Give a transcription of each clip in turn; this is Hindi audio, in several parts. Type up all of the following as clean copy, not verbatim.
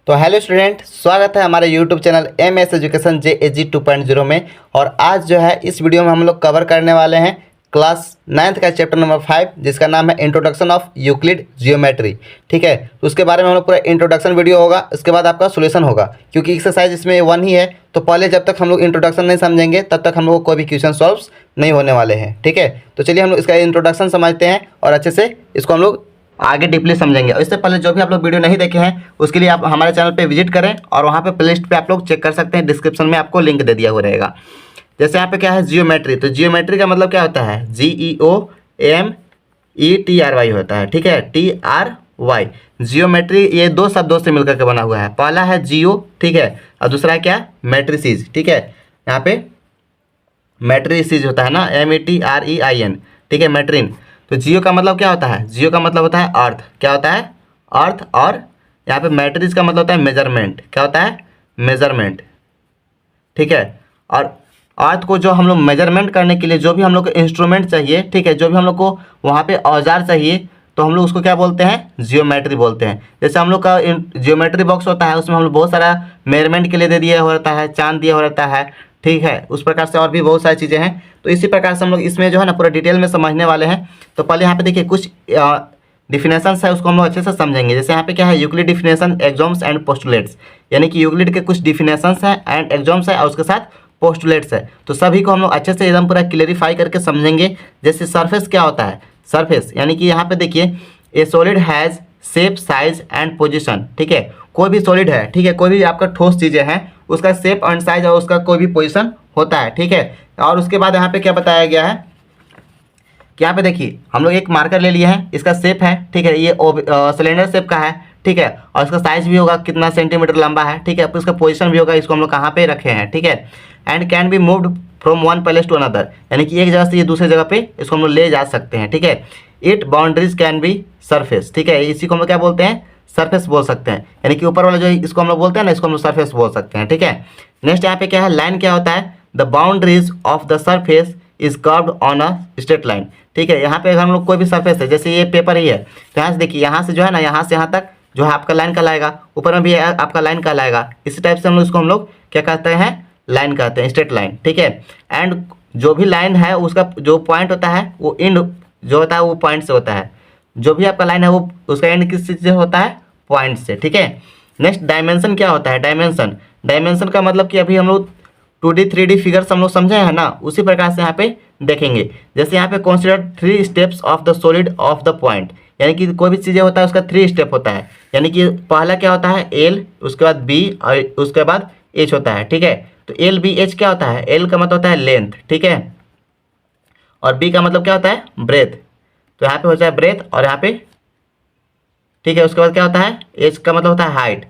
तो हेलो स्टूडेंट, स्वागत है हमारे YouTube channel M S education JAG 2.0 में। और आज जो है इस वीडियो में हम लोग कवर करने वाले हैं क्लास 9th का चैप्टर नंबर 5, जिसका नाम है इंट्रोडक्शन ऑफ यूक्लिड जियोमेट्री। ठीक है, तो उसके बारे में हम लोग पूरा इंट्रोडक्शन वीडियो होगा, उसके बाद आपका सोल्यूशन होगा, क्योंकि एक्सरसाइज इसमें 1 ही है। तो पहले जब तक हम लोग इंट्रोडक्शन नहीं समझेंगे तब तक हम लोग को कोई भी क्वेश्चन सॉल्व नहीं होने वाले हैं। ठीक है, तो चलिए हम लोग इसका इंट्रोडक्शन समझते हैं और अच्छे से इसको हम लोग आगे डीपली समझेंगे। और इससे पहले जो भी आप लोग वीडियो नहीं देखे हैं उसके लिए आप हमारे चैनल पे विजिट करें और वहाँ पे प्लेलिस्ट पे आप लोग चेक कर सकते हैं। डिस्क्रिप्शन में आपको लिंक दे दिया हुआ रहेगा। जैसे यहाँ पे क्या है, जियोमेट्री। तो जियोमेट्री का मतलब क्या होता है, GEOMETRY होता है। ठीक है, TRY। जियोमेट्री ये दो शब्दों से मिलकर के बना हुआ है। पहला है जियो, ठीक है, और दूसरा क्या, मैट्रिसीज। ठीक है, यहाँ पे मैट्रिसीज होता है ना, METREIN। ठीक है, मैट्रिन। तो जियो का मतलब क्या होता है, जियो का मतलब होता है अर्थ। क्या होता है, अर्थ। और यहाँ पे मैट्रिज का मतलब होता है मेजरमेंट। क्या होता है, मेजरमेंट। ठीक है, और अर्थ को जो हम लोग मेजरमेंट करने के लिए जो भी हम लोग को इंस्ट्रूमेंट चाहिए, ठीक है, जो भी हम लोग को वहाँ पे औजार चाहिए, तो हम लोग उसको क्या बोलते हैं, जियोमेट्री बोलते हैं। जैसे हम लोग का जियोमेट्री बॉक्स होता है, उसमें हम लोग बहुत सारा मेजरमेंट के लिए दे दिया होता है, चांद दिया रहता है। ठीक है, उस प्रकार से और भी बहुत सारी चीज़ें हैं। तो इसी प्रकार से हम लोग इसमें जो है ना पूरा डिटेल में समझने वाले हैं। तो पहले यहाँ पे देखिए कुछ डिफिनेशंस है, उसको हम लोग अच्छे से समझेंगे। जैसे यहाँ पे क्या है, यूक्लिड डिफिनेशन, एक्सॉम्स एंड पोस्टुलेट्स, यानी कि यूक्लिड के कुछ डिफिनेशंस हैं एंड एक्सॉम्स है और उसके साथ पोस्टुलेट्स है। तो सभी को हम लोग अच्छे से एकदम पूरा क्लियरिफाई करके समझेंगे। जैसे सरफेस क्या होता है, सरफेस यानी कि यहाँ पे देखिए, ए solid has shape, size and position. ठीक है, कोई भी सॉलिड है, ठीक है, कोई भी आपका ठोस चीज़ें हैं, उसका शेप एंड साइज और उसका कोई भी पोजीशन होता है। ठीक है, और उसके बाद यहाँ पे क्या बताया गया है कि यहाँ पे देखिए हम लोग एक मार्कर ले लिए हैं, इसका शेप है, ठीक है, ये सिलेंडर शेप का है। ठीक है, और इसका साइज भी होगा कितना सेंटीमीटर लंबा है। ठीक है, इसका पोजीशन भी होगा, इसको हम लोग कहाँ पे रखे हैं। ठीक है, and can be moved from one place to another, यानी कि एक जगह से ये दूसरे जगह पे इसको हम लोग ले जा सकते हैं। ठीक है, it boundaries can be surface. ठीक है, इसी को हम लोग क्या बोलते हैं, सरफेस बोल सकते हैं, यानी कि ऊपर वाला जो इसको हम लोग बोलते हैं ना, इसको हम लोग सरफेस बोल सकते हैं। ठीक है, नेक्स्ट यहाँ पे क्या है, लाइन क्या होता है, the boundaries of the surface is curved on a straight line. ठीक है, यहाँ पे अगर हम लोग कोई भी सरफेस है, जैसे ये पेपर ही है, तो यहाँ से देखिए, यहाँ से जो है ना, यहाँ से यहाँ तक जो है आपका लाइन कहलाएगा, ऊपर में भी आपका लाइन कहलाएगा। इसी टाइप से हम लोग इसको हम लोग क्या कहते हैं, लाइन कहते हैं, स्ट्रेट लाइन। ठीक है, एंड जो भी लाइन है उसका जो पॉइंट होता है वो एंड जो होता है वो पॉइंट से होता है। जो भी आपका लाइन है वो उसका एंड किस चीज़ से होता है, पॉइंट से। ठीक है, नेक्स्ट डायमेंशन क्या होता है, डायमेंशन। डायमेंशन का मतलब कि अभी हम लोग 2D 3D फिगर्स हम लोग समझे हैं ना, उसी प्रकार से यहाँ पे देखेंगे। जैसे यहाँ पे consider 3 steps of the solid of the point, यानी कि कोई भी चीज़ें होता है उसका 3 स्टेप होता है। यानी कि पहला क्या होता है, L, उसके बाद B और उसके बाद H होता है। ठीक है, तो LBH क्या होता है, L का मतलब होता है लेंथ, ठीक है, और B का मतलब क्या होता है, ब्रेथ। तो यहाँ पे होता है ब्रेथ और यहाँ पे, ठीक है, उसके बाद क्या होता है, H का मतलब होता है हाइट।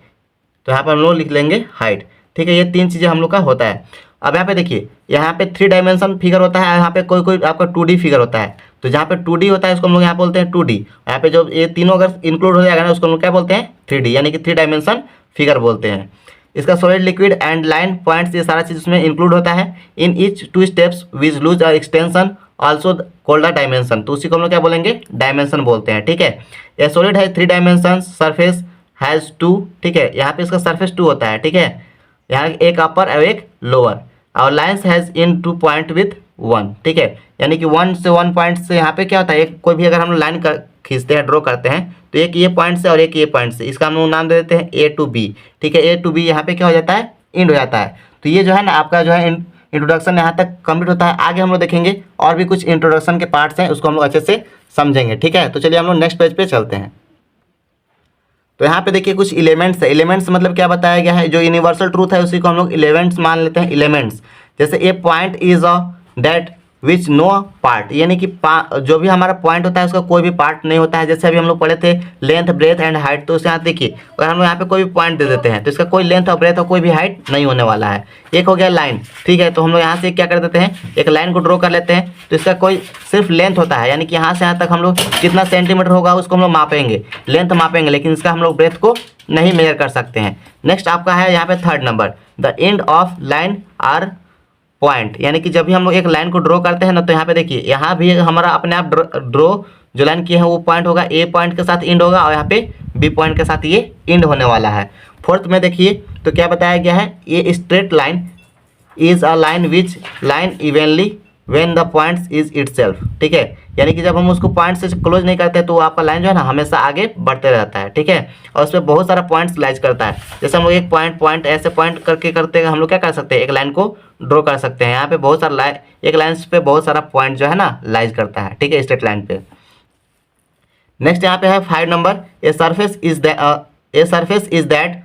तो यहाँ पर हम लोग लिख लेंगे हाइट। ठीक है, ये 3 चीज़ें हम लोग का होता है। अब यहाँ पे देखिए, यहाँ पे 3 डायमेंशन फिगर होता है, यहाँ पे कोई कोई आपका 2D फिगर होता है। तो जहाँ पे 2D होता है उसको हम लोग यहाँ बोलते हैं 2D। यहाँ पे जो ये तीनों अगर इंक्लूड हो जाएगा ना, उसको हम लोग क्या बोलते हैं, 3D, यानी कि 3 डायमेंशन फिगर बोलते हैं। इसका solid, liquid and line points, ये सारा चीज़ उसमें इंक्लूड होता है। In each 2 steps which loose और extension also called the dimension. तो उसी को हम लोग क्या बोलेंगे, डायमेंशन बोलते हैं। ठीक है, ये सॉलिड है 3 डायमेंशन, सरफेस हैज़ 2। ठीक है, यहाँ पे इसका सरफेस 2 होता है। ठीक है, यहाँ एक अपर और एक लोअर, और lines has in 2 point with 1। ठीक है, यानी कि 1 से 1 पॉइंट से यहाँ पे क्या होता है, एक कोई भी अगर हम लाइन खींचते हैं, ड्रॉ करते हैं, तो एक ये पॉइंट से और एक ये पॉइंट से, इसका हम लोग नाम दे देते हैं A to B। ठीक है, A to B यहाँ पे क्या हो जाता है, एंड हो जाता है। तो ये जो है ना आपका जो है इंट्रोडक्शन यहाँ तक कंप्लीट होता है। आगे हम लोग देखेंगे और भी कुछ इंट्रोडक्शन के पार्ट्स हैं, उसको हम लोग अच्छे से समझेंगे। ठीक है, तो चलिए हम लोग नेक्स्ट पेज पे चलते हैं। तो यहाँ पे देखिए कुछ एलिमेंट्स है। एलिमेंट्स मतलब क्या बताया गया है, जो यूनिवर्सल ट्रूथ है उसी को हम लोग एलिमेंट्स मान लेते हैं। एलिमेंट्स जैसे a point is a dot which no part, यानी कि जो भी हमारा पॉइंट होता है उसका कोई भी पार्ट नहीं होता है। जैसे अभी हम लोग पढ़े थे लेंथ, ब्रेथ एंड हाइट, तो उसे यहाँ देखिए, अगर हम लोग यहाँ पे कोई भी पॉइंट दे देते हैं तो इसका कोई लेंथ और ब्रेथ और कोई भी हाइट नहीं होने वाला है। एक हो गया लाइन। ठीक है, तो हम लोग यहाँ से क्या कर देते हैं, एक लाइन को ड्रॉ कर लेते हैं, तो इसका कोई सिर्फ लेंथ होता है, यानी कि यहाँ से यहाँ तक हम लोग कितना सेंटीमीटर होगा उसको हम लोग मापेंगे, लेंथ मापेंगे, लेकिन इसका हम लोग ब्रेथ को नहीं मेजर कर सकते हैं। नेक्स्ट आपका है यहाँ पे 3rd number, the end of line are point, यानी कि जब भी हम लोग एक लाइन को ड्रॉ करते हैं ना, तो यहाँ पे देखिए यहाँ भी हमारा अपने आप ड्रॉ जो लाइन की है वो पॉइंट होगा, ए पॉइंट के साथ इंड होगा और यहाँ पे बी पॉइंट के साथ ये इंड होने वाला है। फोर्थ में देखिए तो क्या बताया गया है, ये straight line is a line which line evenly when the points is itself, ठीक है, यानी कि जब हम उसको पॉइंट से क्लोज नहीं करते तो आपका लाइन जो है ना हमेशा आगे बढ़ते रहता है, ठीक है, और उसमें बहुत सारा पॉइंट्स लाइज करता है। जैसे हम लोग एक पॉइंट ऐसे पॉइंट करके करते हैं, हम लोग क्या कर सकते हैं, एक लाइन को ड्रॉ कर सकते हैं। यहाँ पे बहुत सारा एक लाइन पे बहुत सारा पॉइंट जो है ना लाइज करता है, ठीक है, स्ट्रेट लाइन पे। नेक्स्ट यहाँ पे है 5 number, a surface is that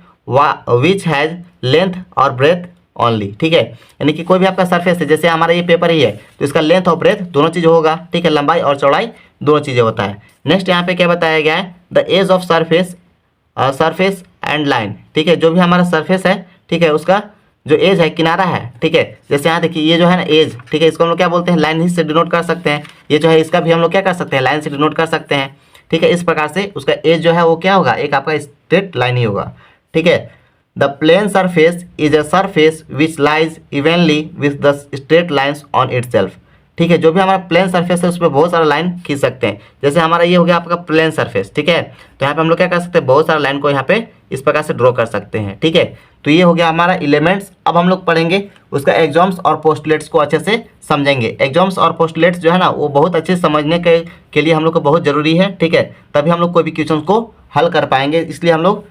which has length और ब्रेथ ओनली, ठीक है, यानी कि कोई भी आपका सरफेस है, जैसे हमारा ये पेपर ही है तो इसका लेंथ और ब्रेथ दोनों चीज़ होगा, ठीक है, लंबाई और चौड़ाई दोनों चीज़ें होता है। नेक्स्ट यहाँ पे क्या बताया गया है, the edge of surface and line, ठीक है, जो भी हमारा सरफेस है, ठीक है, उसका जो एज है, किनारा है, ठीक है, जैसे यहाँ देखिए ये जो है ना एज, ठीक है, इसको हम लोग क्या बोलते हैं, लाइन ही से डिनोट कर सकते हैं। ये जो है इसका भी हम लोग क्या कर सकते हैं, लाइन से डिनोट कर सकते हैं, ठीक है। इस प्रकार से उसका एज जो है वो क्या होगा, एक आपका स्ट्रेट लाइन ही होगा, ठीक है। The plane surface is a surface which lies evenly with the straight lines on itself, ठीक है, जो भी हमारा प्लेन सरफेस है उस पर बहुत सारा लाइन खींच सकते हैं। जैसे हमारा ये हो गया आपका प्लेन सरफेस, ठीक है, तो यहाँ पे हम लोग क्या कर सकते हैं, बहुत सारा लाइन को यहाँ पे इस प्रकार से ड्रॉ कर सकते हैं, ठीक है। तो ये हो गया हमारा एलिमेंट्स। अब हम लोग पढ़ेंगे उसका एग्जाम्स और पोस्टुलेट्स को अच्छे से समझेंगे। एग्जाम्स और पोस्टुलेट्स जो है ना वो बहुत अच्छे से समझने के लिए हम लोग को बहुत ज़रूरी है, ठीक है, तभी हम लोग कोई भी क्वेश्चन को हल कर पाएंगे। इसलिए हम लोग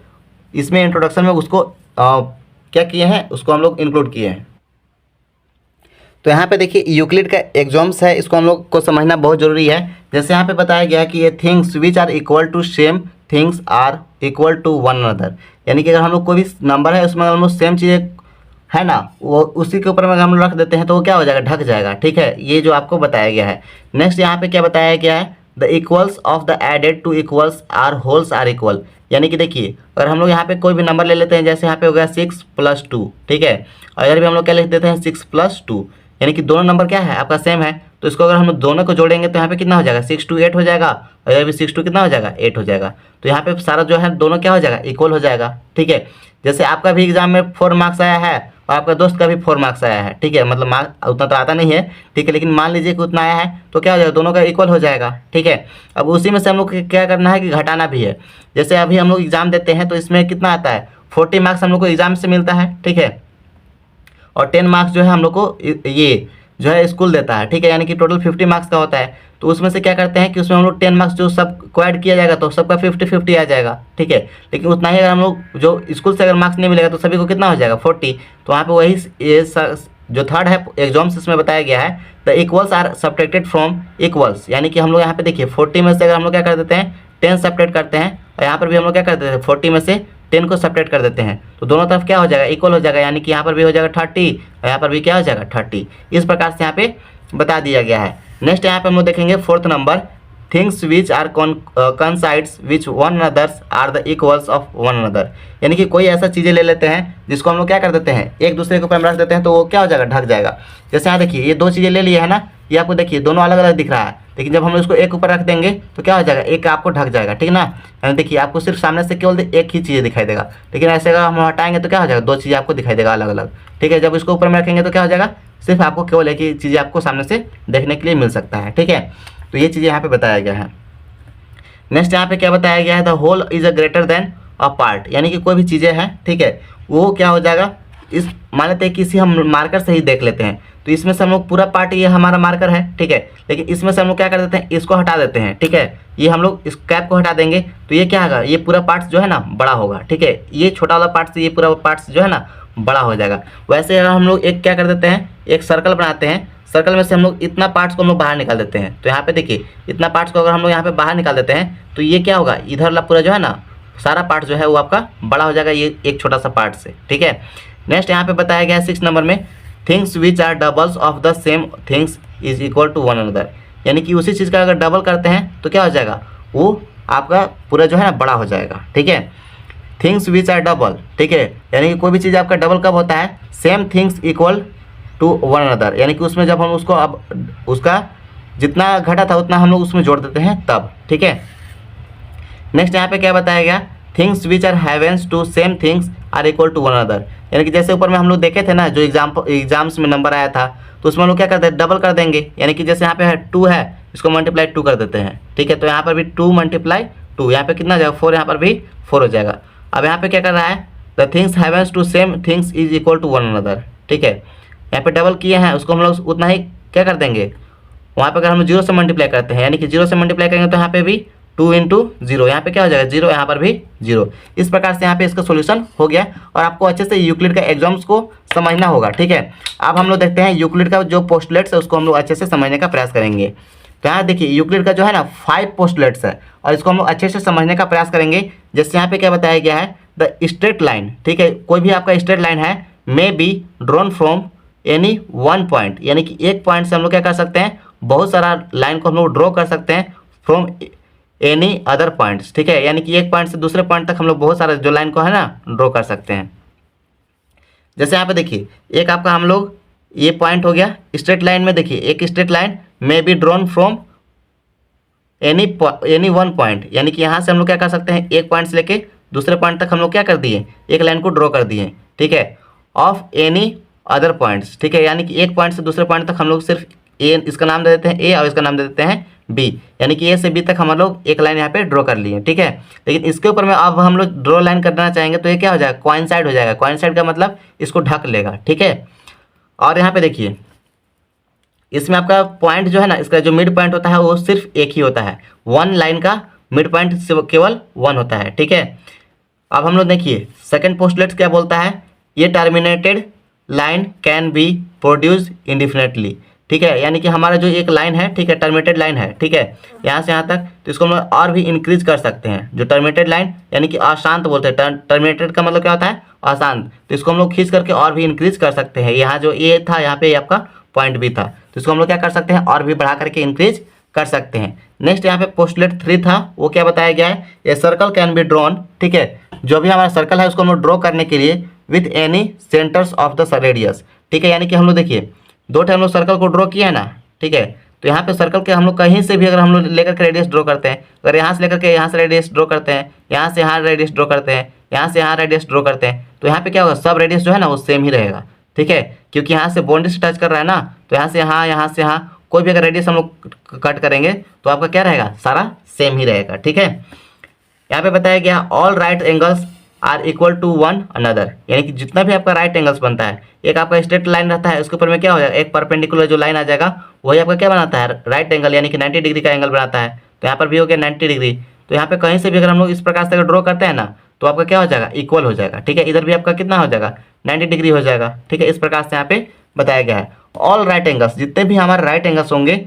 इसमें इंट्रोडक्शन में उसको क्या किए हैं, उसको हम लोग इंक्लूड किए हैं। तो यहाँ पे देखिए यूक्लिड का एग्जाम्स है, इसको हम लोग को समझना बहुत ज़रूरी है। जैसे यहाँ पे बताया गया है कि ये things which are equal to same things are equal to one another, यानी कि अगर हम लोग कोई भी नंबर है उसमें हम लोग सेम चीज़ें है ना वो उसी के ऊपर में हम लोग रख देते हैं तो वो क्या हो जाएगा, ढक जाएगा, ठीक है, ये जो आपको बताया गया है। नेक्स्ट यहाँ पे क्या बताया गया है, the equals of the added to equals are wholes are equal, यानी कि देखिए अगर हम लोग यहाँ पे कोई भी नंबर ले लेते हैं, जैसे यहाँ पे हो गया 6 + 2, ठीक है, और इधर भी हम लोग क्या लिख देते हैं 6 + 2, यानी कि दोनों नंबर क्या है आपका सेम है, तो इसको अगर हम दोनों को जोड़ेंगे तो यहाँ पे कितना हो जाएगा, 6 2 8 हो जाएगा, और इधर भी 6 2 कितना हो जाएगा, 8 हो जाएगा। तो यहाँ पे सारा जो है दोनों क्या हो जाएगा, इक्वल हो जाएगा, ठीक है। जैसे आपका भी एग्जाम में 4 मार्क्स आया है और आपका दोस्त का भी 4 मार्क्स आया है, ठीक है, मतलब मार्क्स उतना तो आता नहीं है, ठीक है, लेकिन मान लीजिए कि उतना आया है तो क्या हो जाएगा, दोनों का इक्वल हो जाएगा, ठीक है। अब उसी में से हम लोग क्या करना है कि घटाना भी है। जैसे अभी हम लोग एग्जाम देते हैं तो इसमें कितना आता है, 40 मार्क्स हम लोग को एग्जाम से मिलता है, ठीक है, और 10 मार्क्स जो है हम लोग को ये जो है स्कूल देता है, ठीक है, यानी कि टोटल 50 मार्क्स का होता है। तो उसमें से क्या करते हैं कि उसमें हम लोग 10 मार्क्स जो सब को ऐड किया जाएगा तो सबका 50-50 आ जाएगा, ठीक है, लेकिन उतना ही अगर हम लोग जो स्कूल से अगर मार्क्स नहीं मिलेगा तो सभी को कितना हो जाएगा, 40। तो वहाँ पे वही ये जो थर्ड है एग्जाम्स इसमें बताया गया है, the equals are subtracted from equals, यानी कि हम लोग यहाँ पे देखिए 40 में से अगर हम लोग क्या कर देते हैं 10 सब्ट्रैक्ट करते हैं, और यहाँ पर भी हम लोग क्या कर देते हैं 40 में से 10 को सब्ट्रैक्ट कर देते हैं, तो दोनों तरफ क्या हो जाएगा, इक्वल हो जाएगा, यानी कि यहाँ पर भी हो जाएगा 30 और यहाँ पर भी क्या हो जाएगा 30। इस प्रकार से यहाँ पे बता दिया गया है। नेक्स्ट यहाँ पे हम लोग देखेंगे 4th number, things which are coincides which one anothers are the equals of one another, यानी कि कोई ऐसा चीज़ें ले लेते हैं जिसको हम लोग क्या कर देते हैं एक दूसरे के ऊपर रख देते हैं तो वो क्या हो जाएगा, ढक जाएगा। जैसे यहाँ देखिए ये 2 चीज़ें ले लिए है ना, ये आपको देखिए दोनों अलग अलग दिख रहा है, लेकिन जब हम इसको एक ऊपर रख देंगे तो क्या हो जाएगा, एक आपको ढक जाएगा, ठीक ना। यानी देखिए आपको सिर्फ सामने से केवल एक ही चीज़ें दिखाई देगा, लेकिन ऐसे अगर हम हटाएंगे तो क्या हो जाएगा, 2 चीज़ें आपको दिखाई देगा अलग अलग, ठीक है। जब इसको ऊपर में रखेंगे तो क्या हो जाएगा, सिर्फ आपको केवल एक ही चीज़ें आपको सामने से देखने के लिए मिल सकता है, ठीक है। तो ये चीज़ें यहाँ पे बताया गया है। नेक्स्ट यहाँ पे क्या बताया गया है, the whole is a greater than a part, यानी कि कोई भी चीज़ें हैं, ठीक है, वो क्या हो जाएगा, इस मान लेते हैं किसी हम मार्कर से ही देख लेते हैं तो इसमें से हम लोग पूरा पार्ट ये हमारा मार्कर है, ठीक है, लेकिन इसमें से हम लोग क्या कर देते हैं इसको हटा देते हैं, ठीक है, ये हम लोग इस कैप को हटा देंगे तो ये क्या होगा, ये पूरा पार्ट्स जो है ना बड़ा होगा, ठीक है, ये छोटा वाला पार्ट से ये पूरा पार्ट्स जो है ना बड़ा हो जाएगा। वैसे अगर हम लोग एक क्या कर देते हैं, एक सर्कल बनाते हैं, सर्कल में से हम लोग इतना पार्ट्स को हम लोग बाहर निकाल देते हैं, तो यहाँ पे देखिए इतना पार्ट्स को अगर हम लोग यहाँ पे बाहर निकाल देते हैं तो ये क्या होगा, इधर वाला पूरा जो है ना सारा पार्ट जो है वो आपका बड़ा हो जाएगा ये एक छोटा सा पार्ट से, ठीक है। नेक्स्ट यहाँ पे बताया गया है 6 नंबर में, things which are doubles of the same things is equal to one another, यानी कि उसी चीज़ का अगर डबल करते हैं तो क्या हो जाएगा, वो आपका पूरा जो है ना बड़ा हो जाएगा, ठीक है। थिंग्स विच आर डबल, ठीक है, यानी कि कोई भी चीज़ आपका डबल कब होता है, same things equal to one another, यानी कि उसमें जब हम उसको अब उसका जितना घटा था उतना हम लोग उसमें जोड़ देते हैं तब, ठीक है। नेक्स्ट यहाँ पे क्या बताया गया, things which are halves to same things are equal to one another. यानी कि जैसे ऊपर में हम लोग देखे थे ना, जो एग्जाम्स में नंबर आया था, तो उसमें हम लोग क्या करते हैं, डबल कर देंगे। यानी कि जैसे यहाँ पे है 2 है, इसको मल्टीप्लाई 2 कर देते हैं, ठीक है। तो यहाँ पर भी 2 मल्टीप्लाई 2, यहाँ पे कितना जाएगा 4, यहाँ पर भी 4 हो जाएगा। अब यहाँ पे क्या कर रहा है, the things halves to same things is equal to one another, ठीक है। यहाँ पे डबल किए हैं, उसको हम लोग उतना ही क्या कर देंगे, वहाँ पे अगर हम 0 से मल्टीप्लाई करते हैं, यानी कि 0 से मल्टीप्लाई करेंगे तो यहाँ पे भी 2 इंटू 0, यहाँ पे क्या हो जाएगा 0, यहाँ पर भी 0। इस प्रकार से यहाँ पे इसका सोल्यूशन हो गया और आपको अच्छे से यूक्लिड का एग्जाम्स को समझना होगा, ठीक है। अब हम लोग देखते हैं यूक्लिड का जो पोस्टुलेट्स है उसको हम लोग अच्छे से समझने का प्रयास करेंगे। तो यहाँ देखिए यूक्लिड का जो है ना 5 पोस्टुलेट्स है और इसको हम लोग अच्छे से समझने का प्रयास करेंगे। जैसे यहाँ पे क्या बताया गया है, द स्ट्रेट लाइन, ठीक है, कोई भी आपका स्ट्रेट लाइन है may be drawn from any one point, यानी कि एक पॉइंट से हम लोग क्या कर सकते हैं, बहुत सारा लाइन को हम लोग ड्रॉ कर सकते हैं फ्रॉम एनी अदर पॉइंट्स, ठीक है। यानी कि एक पॉइंट से दूसरे पॉइंट तक हम लोग बहुत सारे जो लाइन को है ना ड्रॉ कर सकते हैं। जैसे यहाँ पे देखिए एक आपका हम लोग ये पॉइंट हो गया स्ट्रेट लाइन में, देखिए एक straight line may be drawn from any one point, यानी कि यहाँ से हम लोग क्या कर सकते हैं, एक पॉइंट से लेके दूसरे पॉइंट तक हम लोग क्या कर दिए, एक लाइन को ड्रॉ कर दिए, ठीक है, ऑफ एनी अदर पॉइंट्स, ठीक है। यानी कि एक पॉइंट से दूसरे पॉइंट तक हम लोग सिर्फ ए, इसका नाम दे देते हैं ए और इसका नाम दे देते हैं बी, यानी कि ए से बी तक हम लोग एक लाइन यहाँ पे ड्रॉ कर लिए, ठीक है। लेकिन इसके ऊपर में अब हम लोग ड्रॉ लाइन करना चाहेंगे तो ये क्या हो जाएगा, कोइंसाइड हो जाएगा। कोइंसाइड का मतलब इसको ढक लेगा, ठीक है। और यहाँ पे देखिए इसमें आपका पॉइंट जो है ना, इसका जो मिड पॉइंट होता है वो सिर्फ एक ही होता है, वन लाइन का मिड पॉइंट केवल 1 होता है, ठीक है। अब हम लोग देखिए सेकेंड पोस्टुलेट क्या बोलता है, ये terminated line can be produce indefinitely, ठीक है। यानी कि हमारा जो एक लाइन है, ठीक है, टर्मिनेटेड लाइन है, ठीक है, यहाँ से यहाँ तक, तो इसको हम लोग और भी इंक्रीज कर सकते हैं। जो टर्मिनेटेड लाइन यानी कि अशांत बोलते हैं, टर्मिनेटेड का मतलब क्या होता है, अशांत, तो इसको हम लोग खींच करके और भी इंक्रीज कर सकते हैं। यहाँ जो ए था यहाँ पे आपका पॉइंट बी था, तो इसको हम लोग क्या कर सकते हैं, और भी बढ़ा करके इंक्रीज कर सकते हैं। नेक्स्ट यहाँ पे पोस्टुलेट 3 था, वो क्या बताया गया है, a circle can be drawn, ठीक है, जो भी हमारा सर्कल है उसको हम लोग ड्रॉ करने के लिए with any centres of the radius, ठीक है। यानी कि हम लोग देखिए 2 हम लोग सर्कल को ड्रॉ किया है ना, ठीक है, तो यहाँ पे सर्कल के हम लोग कहीं से भी अगर हम लोग लेकर के रेडियस ड्रॉ करते हैं, अगर यहाँ से लेकर के यहाँ से रेडियस ड्रॉ करते हैं, यहाँ से यहाँ रेडियस ड्रॉ करते हैं, यहाँ से यहाँ रेडियस ड्रॉ करते हैं, तो यहाँ पे क्या होगा, सब रेडियस जो है ना वो सेम ही रहेगा, ठीक है, क्योंकि यहाँ से बाउंड्री से टच कर रहा है ना, तो यहाँ से यहाँ, यहाँ से यहाँ कोई भी अगर रेडियस हम लोग कट करेंगे तो आपका क्या रहेगा, सारा सेम ही रहेगा, ठीक है। यहाँ पे बताया गया all right angles are equal to one another, यानी कि जितना भी आपका राइट एंगल्स बनता है, एक आपका स्ट्रेट लाइन रहता है, उसके ऊपर में क्या हो जाएगा, एक परपेंडिकुलर जो लाइन आ जाएगा वही आपका क्या बनाता है, राइट एंगल, यानी कि 90 डिग्री का एंगल बनाता है। तो यहाँ पर भी हो गया 90 डिग्री, तो यहाँ पे कहीं से भी अगर हम लोग इस प्रकार से अगर ड्रॉ करते हैं ना, तो आपका क्या हो जाएगा, इक्वल हो जाएगा, ठीक है। इधर भी आपका कितना हो जाएगा, 90 डिग्री हो जाएगा, ठीक है। इस प्रकार से यहाँ पे बताया गया है ऑल राइट एंगल्स, जितने भी हमारे राइट एंगल्स होंगे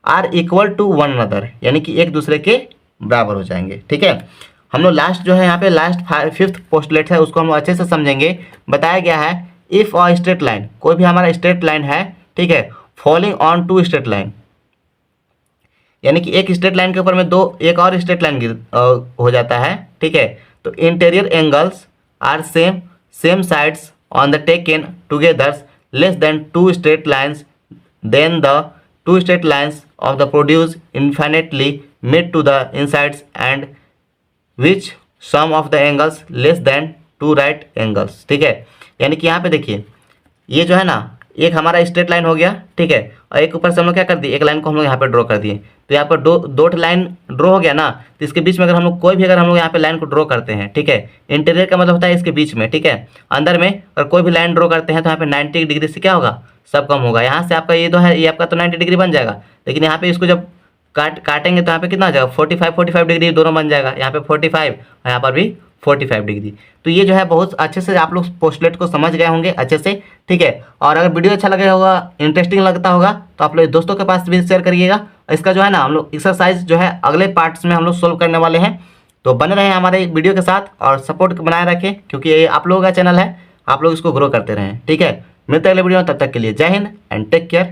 are equal to one another, यानी कि एक दूसरे के बराबर हो जाएंगे, ठीक है। हम लोग लास्ट जो है यहाँ पे लास्ट 5th पोस्टुलेट है उसको हम लोग अच्छे से समझेंगे। बताया गया है इफ अ स्ट्रेट लाइन, कोई भी हमारा स्ट्रेट लाइन है, ठीक है, फॉलिंग ऑन 2 स्ट्रेट लाइन, यानी कि एक स्ट्रेट लाइन के ऊपर में एक और स्ट्रेट लाइन हो जाता है, ठीक है, तो interior angles are same sides on the taken together less than 2 straight lines, then the 2 straight lines of the produce infinitely meet to the insides and which sum of the angles less than 2 right angles, ठीक है। यानी कि यहाँ पे देखिए ये जो है ना, एक हमारा स्ट्रेट लाइन हो गया, ठीक है, और एक ऊपर से हम लोग क्या कर दिए, एक लाइन को हम लोग यहाँ पे ड्रॉ कर दिए, तो यहाँ पर दो लाइन ड्रॉ हो गया ना, तो इसके बीच में अगर हम लोग कोई भी अगर हम लोग यहाँ पे लाइन को ड्रॉ करते हैं, ठीक है, इंटीरियर का मतलब होता है इसके बीच में, ठीक है, अंदर में अगर कोई भी लाइन ड्रॉ करते हैं तो यहाँ पे 90 डिग्री से क्या होगा, सब कम होगा। यहाँ से आपका ये तो है, ये आपका तो 90 डिग्री बन जाएगा, लेकिन यहाँ पे इसको जब काटेंगे तो यहाँ पे कितना हो जाएगा, 45 डिग्री दोनों बन जाएगा, यहाँ पे 45 और यहाँ पर भी 45 डिग्री। तो ये जो है बहुत अच्छे से आप लोग पोस्टुलेट को समझ गए होंगे अच्छे से, ठीक है। और अगर वीडियो अच्छा लगे होगा, इंटरेस्टिंग लगता होगा, तो आप लोग दोस्तों के पास भी शेयर करिएगा। इसका जो है ना हम लोग एक्सरसाइज जो है अगले पार्ट्स में हम लोग सोल्व करने वाले हैं, तो बने रहें हमारे वीडियो के साथ और सपोर्ट बनाए रखें, क्योंकि ये आप लोगों का चैनल है, आप लोग इसको ग्रो करते रहें, ठीक है। मिलते हैं अगले वीडियो में, तब तक के लिए जय हिंद एंड टेक केयर।